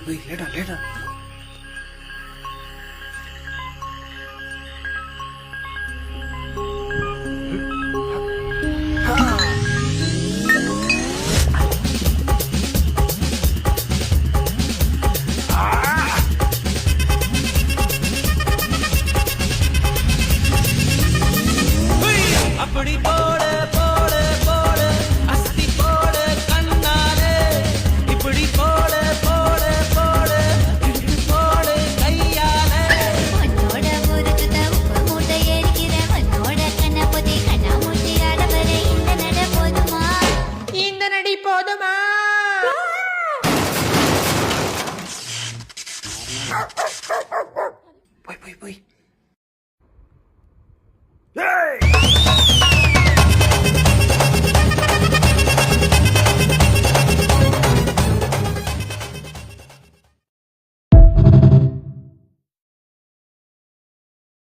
லேடா லேடா. அப்படி போட போட போட அஸ்தி போட கண்ணாலே இப்படி போட போட போட இப்படி போட கையாலே உன்னோட முறுக்குத உப்பு மூட்டை எரிக்கிற உன்னோட கண்ண பொதி கண்ணா மூட்டி அளவரை இந்த நட போதுமா இந்த நடி போதுமா போய் போய் போய்.